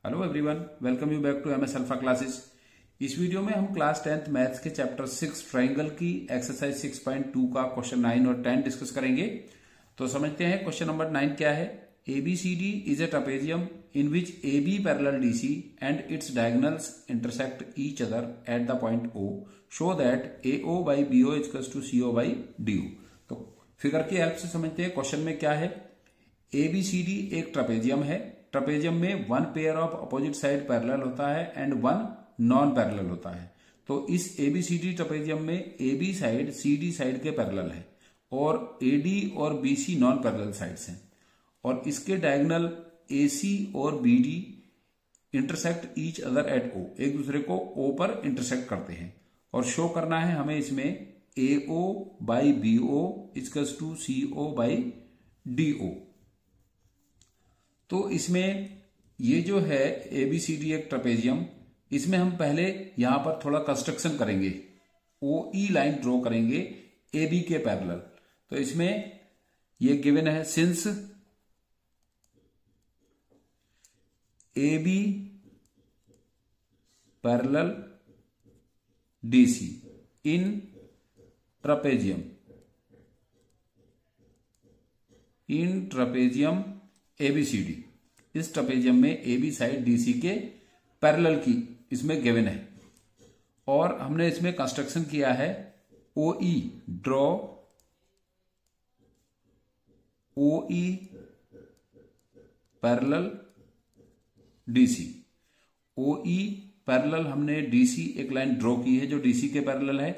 Hello everyone, welcome you back to MS Alpha Classes. इस video में हम class 10th maths के chapter 6 triangle की एक्सरसाइज 6.2 का क्वेश्चन 9 और 10 डिस्कस करेंगे। तो समझते हैं क्वेश्चन नंबर 9 क्या है। ABCD is a trapezium in which AB parallel DC and its diagonals intersect each other at the point O, show that AO by BO equals to CO by DO। तो figure की help से समझते हैं question में क्या है। ABCD एक trapezium है। ट्रेपेजियम में one pair of opposite side parallel होता है एंड वन नॉन पैरेलल होता है। तो इस ABCD ट्रेपेजियम में AB साइड CD साइड के पैरेलल है और AD और BC नॉन पैरेलल साइड्स हैं और इसके डायगोनल AC और BD intersect each other eight O, एक दूसरे को O पर इंटरसेक्ट करते हैं और शो करना है हमें इसमें AO by BO equals to CO by DO। तो इसमें ये जो है ABCD एक ट्रेपेजियम, इसमें हम पहले यहां पर थोड़ा कंस्ट्रक्शन करेंगे। OE लाइन ड्रॉ करेंगे AB के पैरेलल। तो इसमें ये गिवन है सिंस AB पैरेलल DC इन ट्रेपेजियम ABCD, इस ट्रेपेजियम में AB साइड DC के पैरेलल की इसमें गिवन है और हमने इसमें कंस्ट्रक्शन किया है OE, draw OE parallel DC। OE parallel हमने DC एक लाइन ड्रॉ की है जो DC के पैरेलल है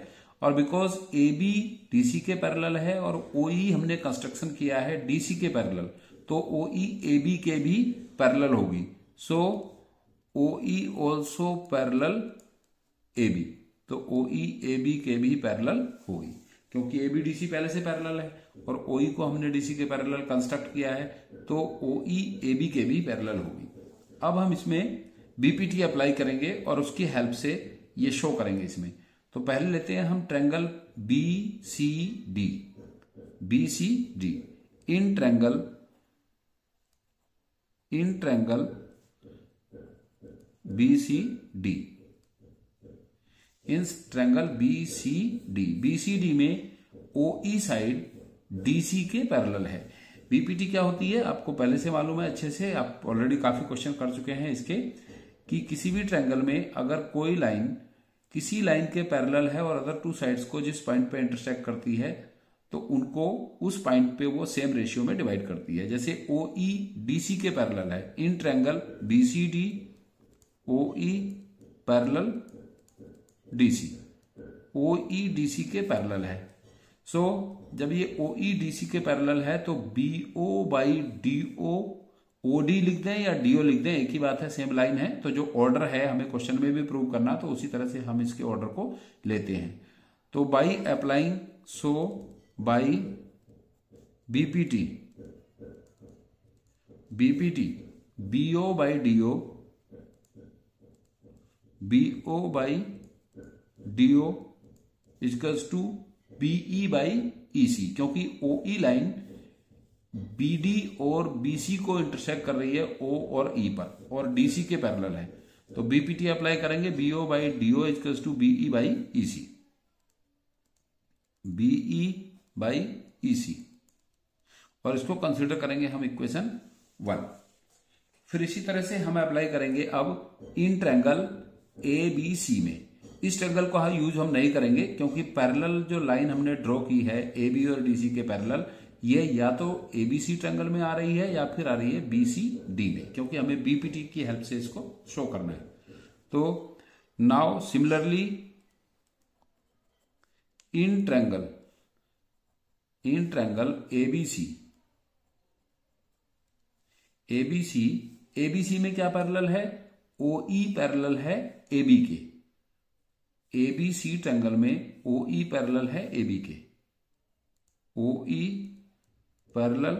और बिकॉज AB DC के पैरेलल है और OE हमने कंस्ट्रक्शन किया है DC के पैरेलल, तो OE AB के भी पैरेलल होगी। सो OE ऑल्सो पैरेलल AB, तो OE AB के भी पैरेलल होगी क्योंकि AB DC पहले से पैरेलल है और OE को हमने DC के पैरेलल कंस्ट्रक्ट किया है, तो OE AB के भी पैरेलल होगी। अब हम इसमें BPT अप्लाई करेंगे और उसकी हेल्प से ये शो करेंगे इसमें। तो पहले लेते हैं हम ट्रायंगल BCD इन ट्रायंगल BCD, इन ट्रायंगल BCD में OE साइड DC के पैरेलल है। BPT क्या होती है आपको पहले से मालूम है अच्छे से, आप ऑलरेडी काफी क्वेश्चन कर चुके हैं इसके, कि किसी भी ट्रायंगल में अगर कोई लाइन किसी लाइन के पैरेलल है और अदर टू साइड्स को जिस पॉइंट पे इंटरसेक्ट करती है तो उनको उस पॉइंट पे वो सेम रेशियो में डिवाइड करती है। जैसे OE DC के पैरेलल है, इन triangle BCD OE parallel DC, OE DC के पैरेलल है। सो जब ये OE DC के पैरेलल है तो BO by DO, OD लिख दें या DO लिख दें, एक ही बात है, सेम लाइन है। तो जो ऑर्डर है हमें क्वेश्चन में भी प्रूव करना, तो उसी तरह से हम इसके ऑर्डर को लेते हैं। तो by applying, so by BPT BO by DO equals to BE by EC, क्योंकि OE लाइन BD और BC को इंटरसेक्ट कर रही है O और E पर और DC के पैरेलल है। तो BPT अप्लाई करेंगे, BO by DO equals to BE by EC, BE by EC, और इसको कंसीडर करेंगे हम इक्वेशन 1। फिर इसी तरह से हम अप्लाई करेंगे अब इन ट्रायंगल ABC में। इस ट्रायंगल को यूज हम नहीं करेंगे क्योंकि पैरेलल जो लाइन हमने ड्रॉ की है AB और DC के पैरेलल, ये या तो ABC ट्रायंगल में आ रही है या फिर आ रही है BCD में, क्योंकि हमें BPT की हेल्प से इसको शो करना है। तो now similarly in triangle ABC में क्या पैरेलल है, OE पैरेलल है AB के। ABC ट्रायंगल में OE पैरेलल है AB के, OE parallel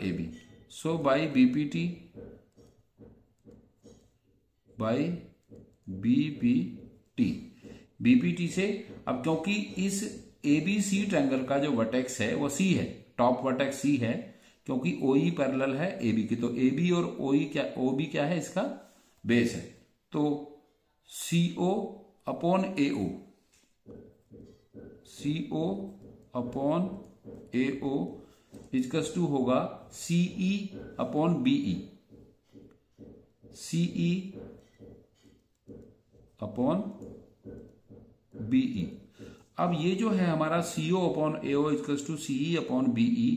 AB। So by BPT से अब क्योंकि इस ABC ट्रायंगल का जो वर्टेक्स है वो C है, टॉप वर्टेक्स C है, क्योंकि OE पैरेलल है AB की, तो AB और OB क्या है, इसका बेस है। तो CO upon AO, CO upon AO इजकस टू होगा CE upon BE, CE upon BE। अब ये जो है हमारा CO अपॉन AO इजकस टू CE अपॉन BE,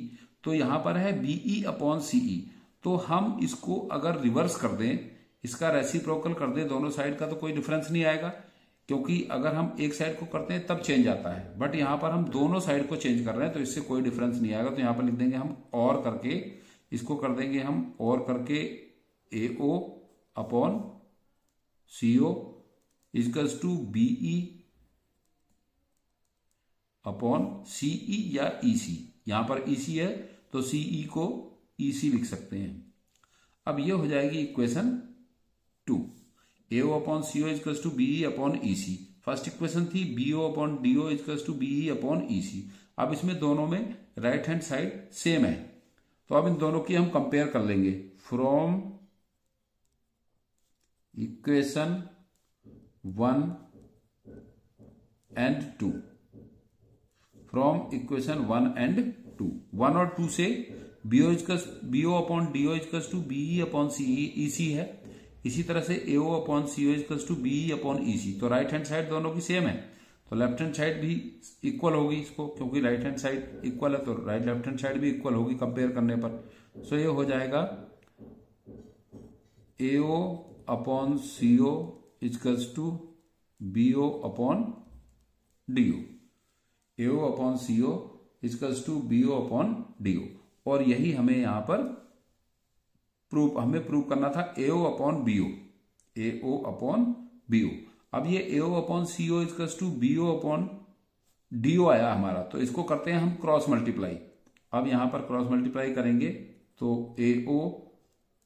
तो यहां पर है BE अपॉन CE। तो हम इसको अगर रिवर्स कर दें, इसका रेसिप्रोकल कर दें दोनों साइड का, तो कोई डिफरेंस नहीं आएगा, क्योंकि अगर हम एक साइड को करते हैं तब चेंज आता है, बट यहां पर हम दोनों साइड को चेंज कर रहे हैं तो इससे कोई डिफरेंस नहीं आएगा। तो यहां पर लिख देंगे हम और करके, इसको कर देंगे हम और करके AO upon CO equals to BE upon CE या EC। यहां पर EC है तो CE को EC लिख सकते हैं। अब ये हो जाएगी equation 2, AO upon CO equals to BE upon EC। First equation थी BO upon DO equals to BE upon EC। अब इसमें दोनों में राइट हैंड साइड सेम है, तो अब इन दोनों की हम कंपेयर कर लेंगे। From equation 1 and 2, from equation 1 and 2, 1 और 2 से BO upon DO equals to BE upon EC है, इसी तरह से AO upon CO equals to BE upon EC। तो राइट हैंड साइड दोनों की सेम है, तो लेफ्ट हैंड साइड भी इक्वल होगी इसको, क्योंकि राइट हैंड साइड इक्वल है तो लेफ्ट हैंड साइड भी इक्वल होगी कंपेयर करने पर। सो ये हो जाएगा AO upon CO equals to BO upon DO, AO upon CO equals to BO upon DO। और यही हमें यहां पर प्रूव करना था AO upon BO, AO upon BO। अब ये AO upon CO equals to BO upon DO आया हमारा, तो इसको करते हैं हम क्रॉस मल्टीप्लाई। अब यहां पर क्रॉस मल्टीप्लाई करेंगे तो AO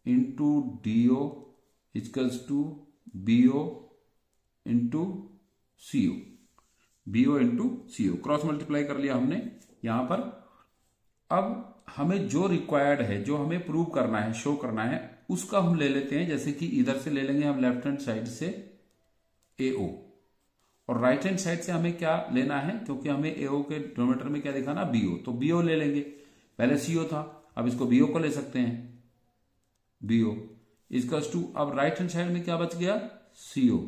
into DO equals to BO into CO, BO into CO, cross multiply कर लिया हमने यहां पर। अब हमें जो रिक्वायर्ड है, जो हमें प्रूव करना है, शो करना है, उसका हम ले लेते हैं। जैसे कि इधर से ले लेंगे हम लेफ्ट हैंड साइड से AO, और राइट हैंड साइड से हमें क्या लेना है, क्योंकि हमें AO के डिनोमिनेटर में क्या दिखाना, BO, तो BO ले लेंगे। पहले CO था, अब इसको BO को ले सकते हैं, BO इजकल्स टू, अब राइट हैंड साइड में क्या बच गया, CO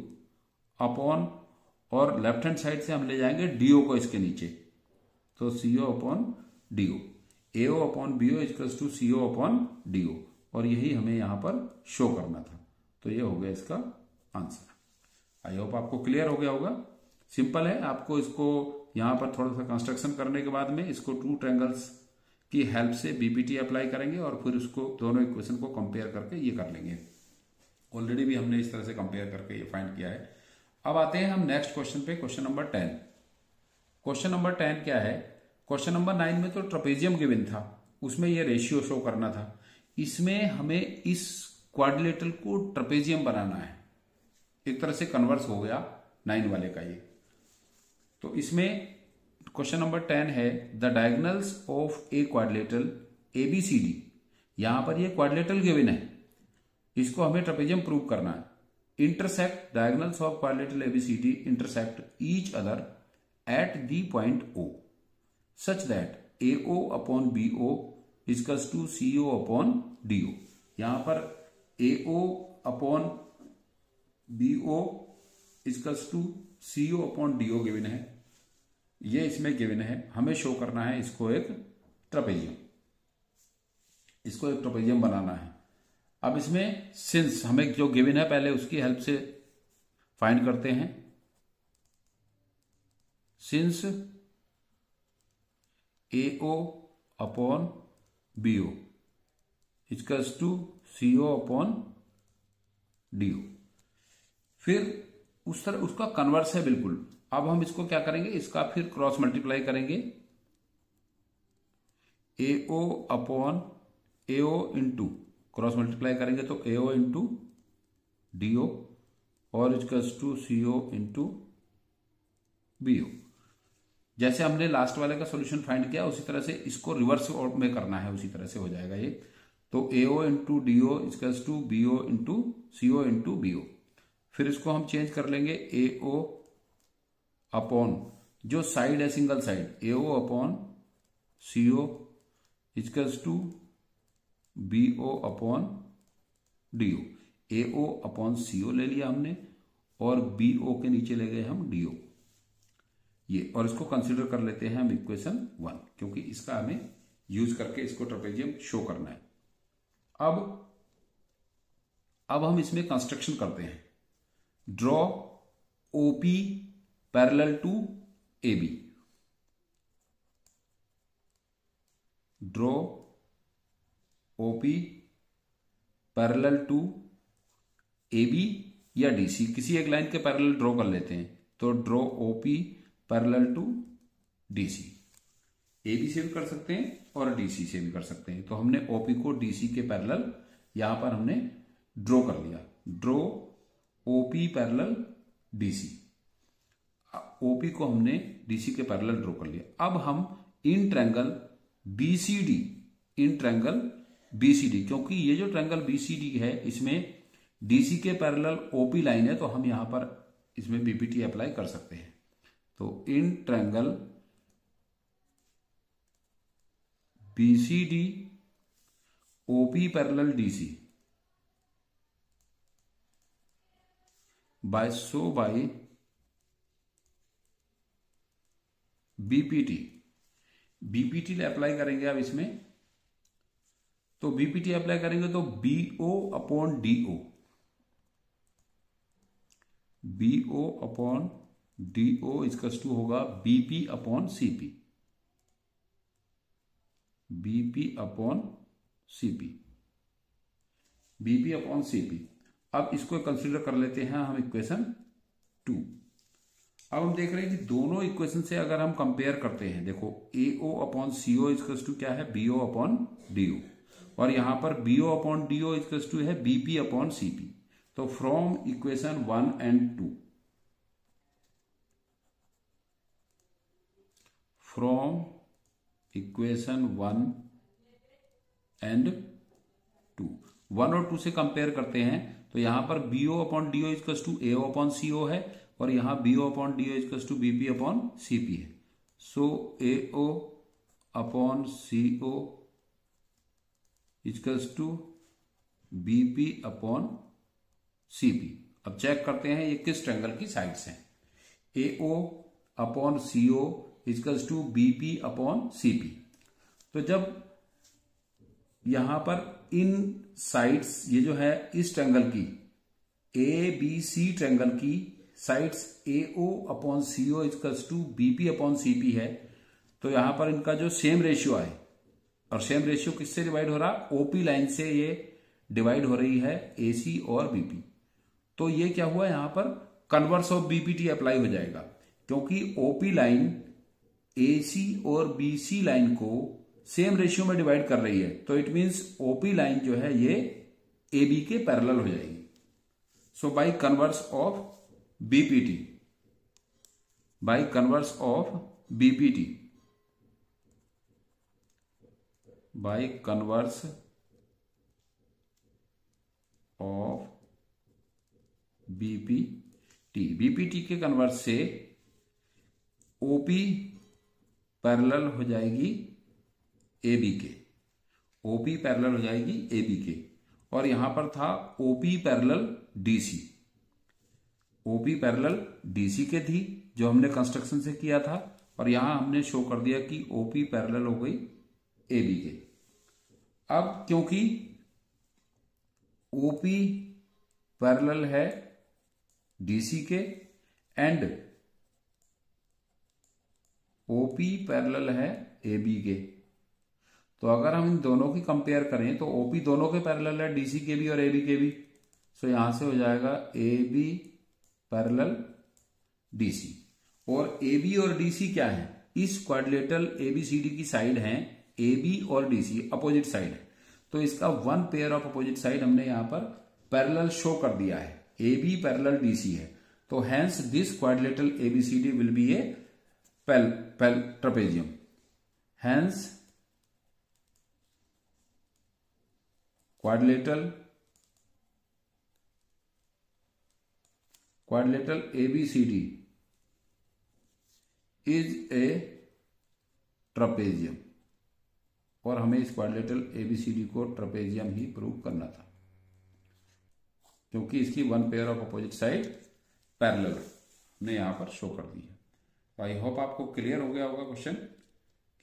अपॉन, और लेफ्ट हैंड साइड से हम ले जाएंगे DO को इसके नीचे, तो CO upon DO, AO upon BO equals to CO upon DO, और यही हमें यहां पर शो करना था। तो ये हो गया इसका आंसर। आई होप आपको क्लियर हो गया होगा। सिंपल है, आपको इसको यहां पर थोड़ा सा कंस्ट्रक्शन करने के बाद में इसको 2 ट्रायंगल्स की हेल्प से BPT अप्लाई करेंगे और फिर उसको दोनों इक्वेशन को कंपेयर करके ये कर लेंगे। ऑलरेडी भी हमने इस तरह से कंपेयर करके ये फाइंड किया है। अब आते हैं हम नेक्स्ट क्वेश्चन पे, क्वेश्चन नंबर 10। क्वेश्चन नंबर 10 क्या है, क्वेश्चन नंबर 9 में तो ट्रेपेजियम गिवन था, उसमें ये रेशियो शो करना था। इसमें हमें इस क्वाड्रिलेटरल को ट्रेपेजियम बनाना है, एक तरह से कन्वर्स हो गया 9 वाले का ये। तो इसमें क्वेश्चन नंबर 10 है, the diagonals of a quadrilateral ABCD। यहां पर ये क्वाड्रिलेटरल गिवन है, इसको हमें ट्रेपेजियम प्रूव करना है। Intersect, diagonals of quadrilateral ABCD intersect each other at the point O such that AO upon BO equals to CO upon DO। यहां पर AO upon BO equals to CO upon DO given है, ये इसमें given है। हमें show करना है इसको एक ट्रेपेजियम, इसको एक ट्रेपेजियम बनाना है। अब इसमें सिंस हमें जो गिवन है पहले उसकी हेल्प से फाइंड करते हैं। Since AO upon BO equals to CO upon DO, फिर उस तरह उसका कन्वर्स है बिल्कुल। अब हम इसको क्या करेंगे, इसका फिर क्रॉस मल्टीप्लाई करेंगे, AO upon AO into cross multiply करेंगे तो AO इंटू DO और equals to CO into BO। जैसे हमने लास्ट वाले का सॉल्यूशन फाइंड किया उसी तरह से इसको रिवर्स में करना है, उसी तरह से हो जाएगा ये। तो AO into DO equals to BO into CO into BO। फिर इसको हम चेंज कर लेंगे AO अपॉन जो साइड है single side, AO upon CO equals to BO upon DO। AO upon CO ले लिया हमने और BO के नीचे ले गए हम DO ये, और इसको कंसीडर कर लेते हैं हम इक्वेशन 1, क्योंकि इसका हमें यूज करके इसको ट्रेपेजियम शो करना है। अब हम इसमें कंस्ट्रक्शन करते हैं। Draw OP parallel to AB। Draw OP parallel to AB या DC, किसी एक लाइन के पैरेलल ड्रॉ कर लेते हैं। तो draw OP parallel to DC। AB से भी कर सकते हैं और DC से भी कर सकते हैं। तो हमने OP को DC के पैरेलल यहां पर हमने ड्रॉ कर लिया। Draw OP parallel DC। OP को हमने DC के पैरेलल ड्रॉ कर लिया। अब हम इन ट्रायंगल BCD, क्योंकि ये जो ट्रायंगल BCD है इसमें DC के पैरेलल OP लाइन है, तो हम यहां पर इसमें BPT अप्लाई कर सकते हैं। तो in triangle BCD OP parallel DC by BPT apply करेंगे अब इसमें। तो BPT अप्लाई करेंगे तो BO upon DO equals to होगा BP अपॉन CP। अब इसको कंसीडर कर लेते हैं हम इक्वेशन 2। अब हम देख रहे हैं कि दोनों इक्वेशन से अगर हम कंपेयर करते हैं, देखो AO upon CO equals to क्या है, BO अपॉन DO, और यहां पर BO upon DO equals to है BP अपॉन CP। तो from equation 1 and 2, from equation 1 and 2, 1 और 2 से कंपेयर करते हैं। तो यहां पर BO upon DO equals to AO upon CO है, और यहां BO upon DO equals to BP upon CP है। So AO upon CO equals to BP upon CP। अब चेक करते हैं ये किस ट्रायंगल की साइड्स हैं। AO upon CO equals to BP upon CP। तो जब यहां पर इन साइड्स, ये जो है इस ट्रायंगल की ABC ट्रायंगल की sides AO upon CO equals to BP upon CP है, तो यहां पर इनका जो सेम रेशियो है, और सेम रेशियो किससे डिवाइड हो रहा, OP लाइन से ये डिवाइड हो रही है AC और BP। तो ये क्या हुआ, यहां पर कन्वर्स ऑफ BPT अप्लाई हो जाएगा, क्योंकि OP लाइन AC और BC लाइन को सेम रेशियो में डिवाइड कर रही है। तो इट मींस OP लाइन जो है ये AB के पैरेलल हो जाएगी। So by converse of BPT, by converse of BPT, by converse of BPT के कन्वर्स से OP पैरेलल हो जाएगी AB के, OP पैरेलल हो जाएगी AB के, और यहां पर था OP parallel DC, OP parallel DC के थी जो हमने कंस्ट्रक्शन से किया था, और यहां हमने शो कर दिया कि OP पैरेलल हो गई AB के। अब क्योंकि OP पैरेलल है DC के एंड OP पैरेलल है AB के, तो अगर हम इन दोनों की कंपेयर करें तो OP दोनों के पैरेलल है, DC के भी और AB के भी। सो यहां से हो जाएगा AB पैरेलल DC, और AB और DC क्या है, इस क्वाड्रिलेटरल ABCD की साइड है AB और DC, अपोजिट साइड है। तो इसका one pair of opposite side हमने यहां पर पैरेलल शो कर दिया है, AB पैरेलल DC है। तो hence this quadrilateral ABCD will be a trapezium, hence quadrilateral ABCD is a trapezium, और हमें इस क्वाड्रिलेटरल ABCD को ट्रपेजियम ही प्रूव करना था क्योंकि इसकी one pair of opposite side parallel हमने यहां पर शो कर दी है। तो आई होप आपको क्लियर हो गया होगा क्वेश्चन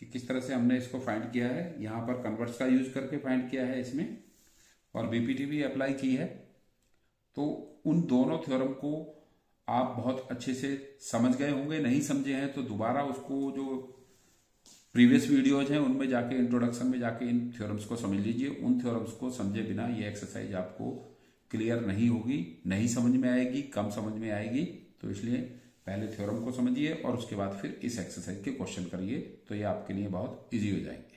कि किस तरह से हमने इसको फाइंड किया है। यहां पर कन्वर्ट्स का यूज करके फाइंड किया है इसमें, और बीपीटी भी अप्लाई की है। तो उन दोनों थ्योरम को आप बहुत अच्छे से समझ गए होंगे, नहीं समझे हैं तो दोबारा उसको जो प्रीवियस वीडियोज हैं उनमें जाके इंट्रोडक्शन में जाके इन थ्योरम्स को समझ लीजिए। उन थ्योरम्स को समझे बिना ये एक्सरसाइज आपको क्लियर नहीं होगी, नहीं समझ में आएगी, कम समझ में आएगी। तो इसलिए पहले थ्योरम को समझिए और उसके बाद फिर इस एक्सरसाइज के क्वेश्चन करिए, तो ये आपके लिए बहुत इजी हो जाएंगे।